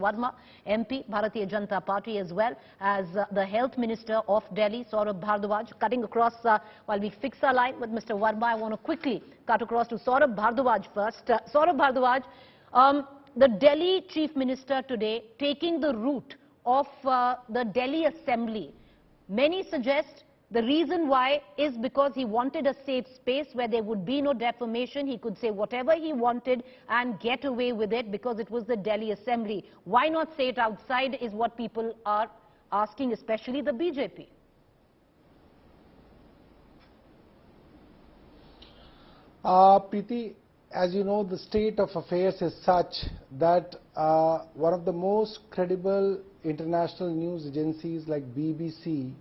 Verma, MP, Bharatiya Janata Party, as well as the Health Minister of Delhi, Saurabh Bhardwaj. Cutting across, while we fix our line with Mr. Verma, I want to quickly cut across to Saurabh Bhardwaj first. Saurabh Bhardwaj, the Delhi Chief Minister today taking the route of the Delhi Assembly. Many suggest the reason why is because he wanted a safe space where there would be no defamation. He could say whatever he wanted and get away with it because it was the Delhi Assembly. Why not say it outside is what people are asking, especially the BJP. Preeti, as you know, the state of affairs is such that one of the most credible international news agencies like BBC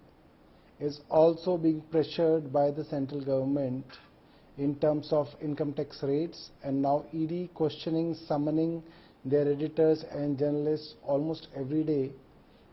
is also being pressured by the central government in terms of income tax rates, and now ED questioning, summoning their editors and journalists almost every day.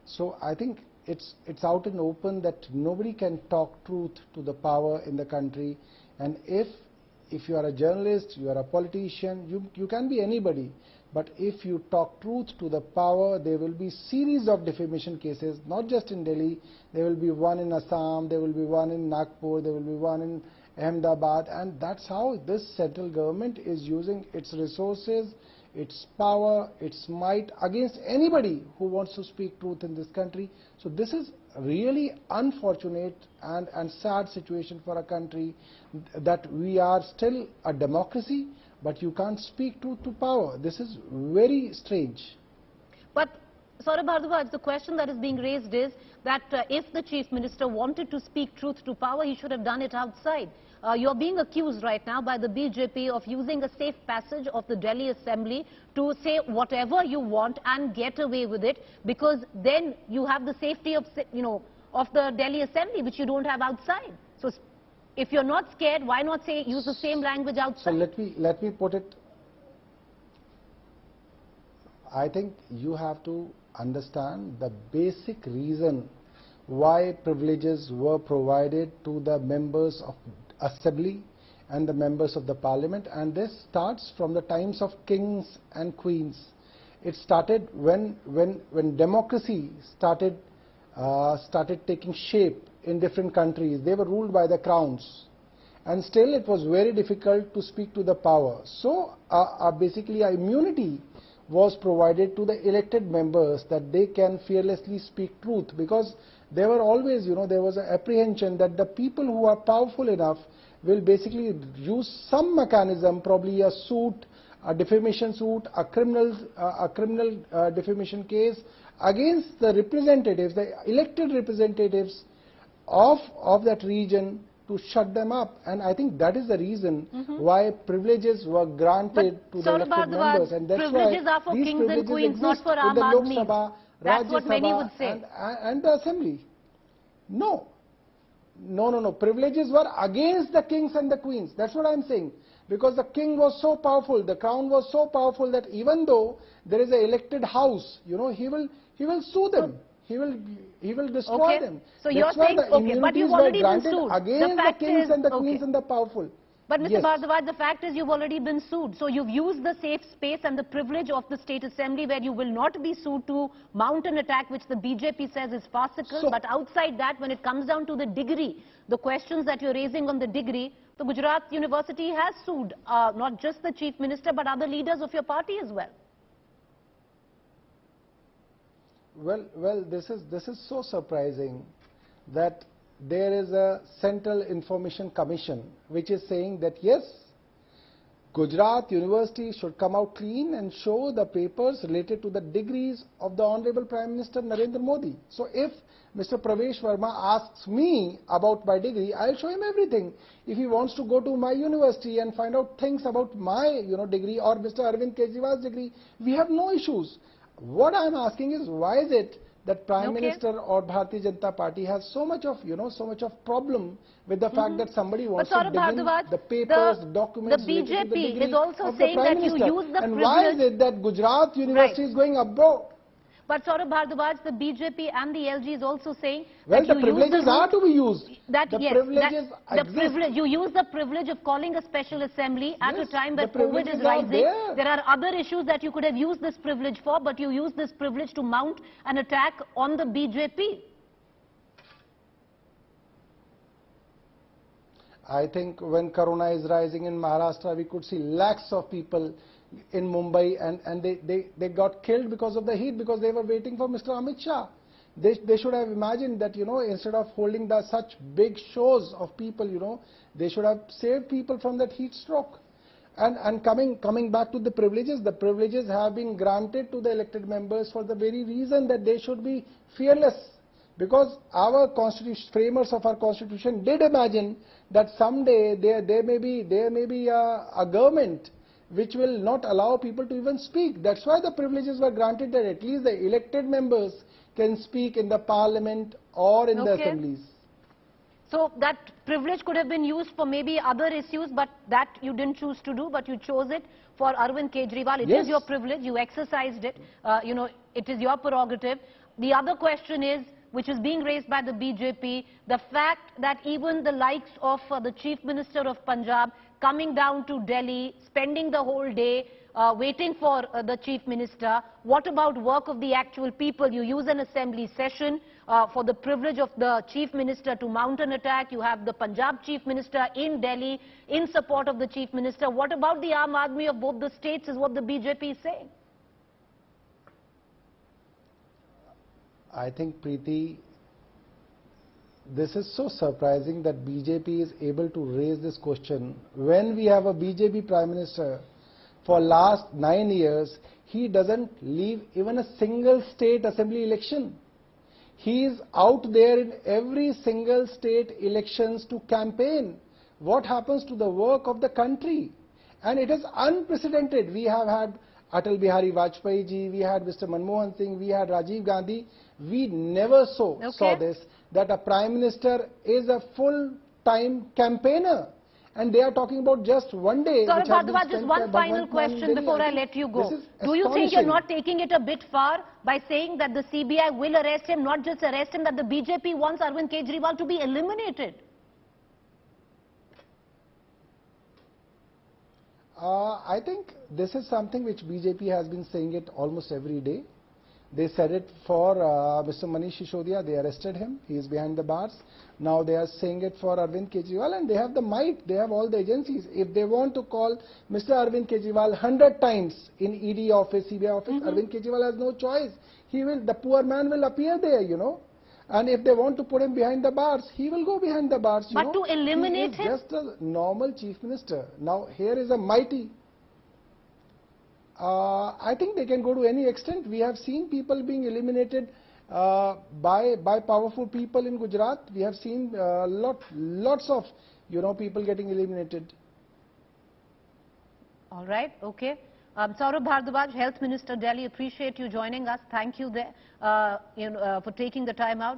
So I think it's out in open that nobody can talk truth to the power in the country, and if you are a journalist, you are a politician, you can be anybody, but if you talk truth to the power, there will be series of defamation cases, not just in Delhi. There will be one in Assam, there will be one in Nagpur, there will be one in Ahmedabad, and that's how this central government is using its resources, its power, its might against anybody who wants to speak truth in this country. So this is really unfortunate and sad situation for a country, that we are still a democracy, but you can't speak truth to power. This is very strange. But Saurabh Bhardwaj, the question that is being raised is that if the Chief Minister wanted to speak truth to power, he should have done it outside. You're being accused right now by the BJP of using a safe passage of the Delhi Assembly to say whatever you want and get away with it, because then you have the safety of, of the Delhi Assembly, which you don't have outside. So if you're not scared, why not use the same language outside? So let me put it. I think you have to understand the basic reason why privileges were provided to the members of Assembly and the members of the Parliament, and this starts from the times of kings and queens. It started when democracy started taking shape in different countries. They were ruled by the crowns, and still it was very difficult to speak to the power. So basically immunity was provided to the elected members, that they can fearlessly speak truth, because there were always, there was an apprehension that the people who are powerful enough will basically use some mechanism, probably a suit, a defamation suit, a criminal defamation case against the representatives, the elected representatives of that region, to shut them up. And I think that is the reason why privileges were granted to the elected members, and that's privileges why are for these kings and queens, not for in the Aam Lok Aadmis. Sabha, That's Rajya what many Sabha would say. and the Assembly. No. Privileges were against the kings and the queens. That's what I'm saying. Because the king was so powerful, the crown was so powerful, that even though there is an elected house, he will sue them. He will destroy them. So that's you're saying, but you've already been sued. Against the kings and the queens and the powerful. But Mr. Yes. Bhardwaj, the fact is you've already been sued. So you've used the safe space and the privilege of the State Assembly, where you will not be sued, to mount an attack which the BJP says is farcical. But outside that, when it comes down to the degree, the questions that you're raising on the degree, the Gujarat University has sued not just the Chief Minister but other leaders of your party as well. Well, this is so surprising that there is a Central Information Commission which is saying that yes, Gujarat University should come out clean and show the papers related to the degrees of the Honorable Prime Minister Narendra Modi. So if Mr. Pravesh Verma asks me about my degree, I'll show him everything. If he wants to go to my university and find out things about my degree, or Mr. Arvind Kejriwal's degree, we have no issues. What I'm asking is, why is it that Prime Minister or Bharatiya Janata Party has so much of problem with the fact that somebody wants to begin the papers, the documents the BJP related to the degree is also of saying the Prime that you Minister. use the and privilege. why is it that Gujarat University is going abroad? But Saurabh Bhardwaj, the BJP and the LG is also saying Well, that the you use privileges are to be used. that The yes, privileges the exist. privilege, you use the privilege of calling a special assembly at a Yes, time the that COVID privileges is are rising. there. There are other issues that you could have used this privilege for, but you use this privilege to mount an attack on the BJP. I think when Corona is rising in Maharashtra, we could see lakhs of people in Mumbai and they got killed because of the heat, because they were waiting for Mr. Amit Shah. They should have imagined that, instead of holding such big shows of people, they should have saved people from that heat stroke. And coming back to the privileges have been granted to the elected members for the very reason that they should be fearless. Because our framers of our constitution did imagine that someday there may be a government which will not allow people to even speak. That's why the privileges were granted, that at least the elected members can speak in the parliament or in the assemblies. So that privilege could have been used for maybe other issues, but that you didn't choose to do, but you chose it for Arvind Kejriwal. It is your privilege. You exercised it. It is your prerogative. The other question is, which is being raised by the BJP, the fact that even the likes of the Chief Minister of Punjab coming down to Delhi, spending the whole day, waiting for the Chief Minister. What about work of the actual people? You use an assembly session for the privilege of the Chief Minister to mount an attack. You have the Punjab Chief Minister in Delhi in support of the Chief Minister. What about the Aam Aadmi of both the states is what the BJP is saying. I think, Preeti, this is so surprising that BJP is able to raise this question when we have a BJP Prime Minister. For last 9 years, he doesn't leave even a single state assembly election. He is out there in every single state elections to campaign. What happens to the work of the country? And it is unprecedented. We have had Atal Bihari Vajpayee ji, we had Mr. Manmohan Singh, we had Rajiv Gandhi. We never saw this, that a Prime Minister is a full-time campaigner. And they are talking about just one day. Saurabh Bhardwaj, just one final question before I let you go. Do you think you're not taking it a bit far by saying that the CBI will arrest him, not just arrest him, that the BJP wants Arvind Kejriwal to be eliminated? I think this is something which BJP has been saying it almost every day. They said it for Mr. Manish Sisodiya. They arrested him. He is behind the bars. Now they are saying it for Arvind Kejriwal, and they have the might. They have all the agencies. If they want to call Mr. Arvind Kejriwal 100 times in ED office, CBI office, Arvind Kejriwal has no choice. The poor man will appear there, And if they want to put him behind the bars, he will go behind the bars. But to eliminate him? He is just a normal chief minister. Now here is a mighty. I think they can go to any extent. We have seen people being eliminated by powerful people in Gujarat. We have seen lots of people getting eliminated. All right, okay. Saurabh Bhardwaj, Health Minister, Delhi, appreciate you joining us. Thank you there for taking the time out.